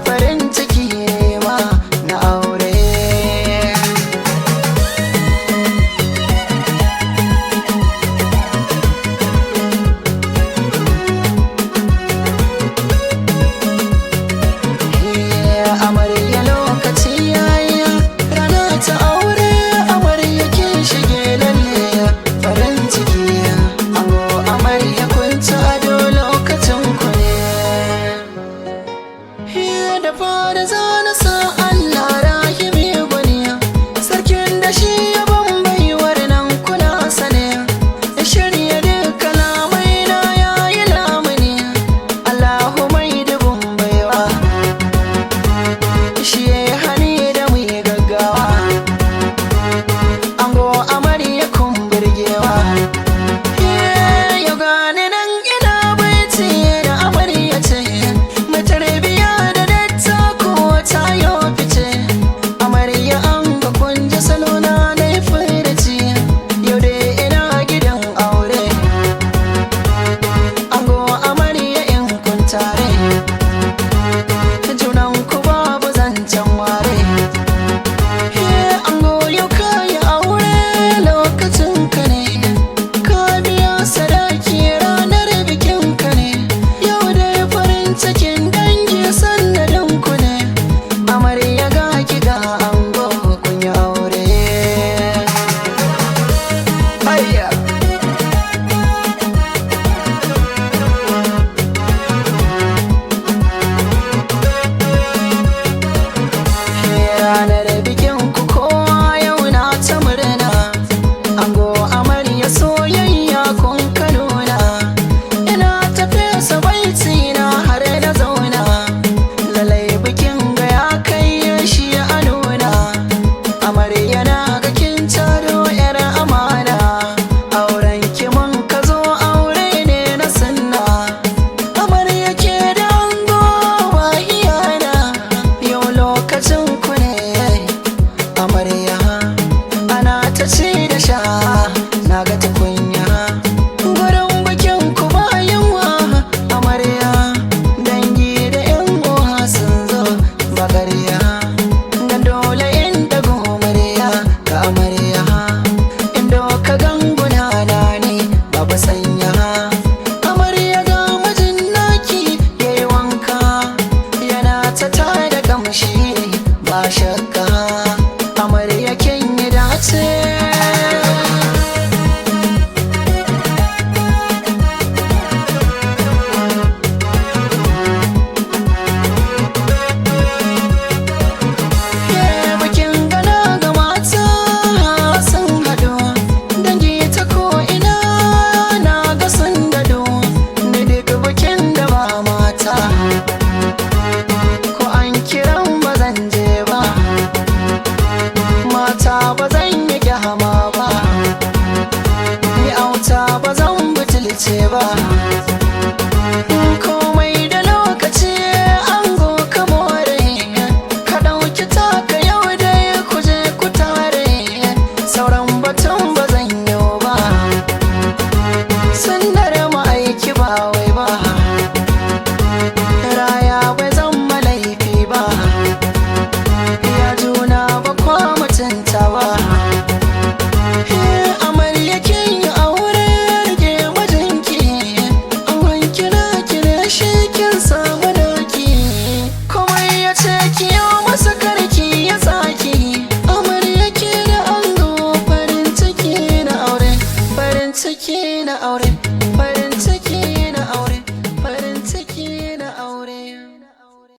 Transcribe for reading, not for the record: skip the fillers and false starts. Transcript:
farin ciki ma na aure. Amarya lokaci yayi, rana ta aure, amarya kin shige lalle farin ciki. Ango amarya kun ci ado lokacin ku ne. Da fara zana sa Allah rahimi gwani, sarkin da shi ya bambaiwar nan kuna sane. Ya shirya duk kalamai na yayi lamuni, Allahu mai dubun baiwa, shi ya yi hani da mu yi gaggawa. Ango amarya kun birgewa, yau gani nan ina baiti da amarya ce, mai tarbiya da dattako ta yo fice. Amarya an ga kun ji salona na yi furici, yau dai ina gidan aure. Ango amarya in kun tare, junan ku babu zancen ware. Ango yau ka yi aure lokacin ka ne, ka biya sadaki ranar bikin ka ne. Yau dai farin cikin dangi sannadin ku ne, amarya ga ki ga ango kun yi aure. Hayya! Ranar bikin ku kowa yau na ta murna, ango amarya soyayya kun ka nuna. Ina ta fesa baiti na har na zauna, lalai bikin ga ya kai shi a nuna. Amarya na ga kin taro yar amana, auren ki mun ka zo aure ne na sunna. Amarya ke da ango wahiyana, yau lokacin ku ne. Amarya ana ta ci da sha, na ga tukunya gurin bikin ku ba yunwa. Amarya dangi da yan uwa sun zo ba ƙarya, dan dole in dago murya ga amarya. Indo ka ganguna na ne babu sanya, amarya ga mijin naki yayi wanka, yana ta tada kamshi ba shakka. Amarya kin yi dace. Bikin gana ga mata sun haɗu, dangi ta ko'ina na ga sun dado. Ni duk bikin da ba mata, ko an kiran ba zan je ba. Mata ba zan yi kyama ba, ni auta ba zan butulce ba. Komai da lokaci ango ka more, ka ɗauki taka yau dai ku je ku tare. Sauran batun ba zan yi ba, sunnar ma'aiki ba wai ba. Raya bai zan malaifi ba, ya juna ba kwa mutunta ba. Amarya kin yi aure rage mijinki, angon kina kire shi kin samu naki. Komai ya ce ki yo masa karki ya tsaki, amarya ke da ango farin ciki na aure, farin ciki na aure.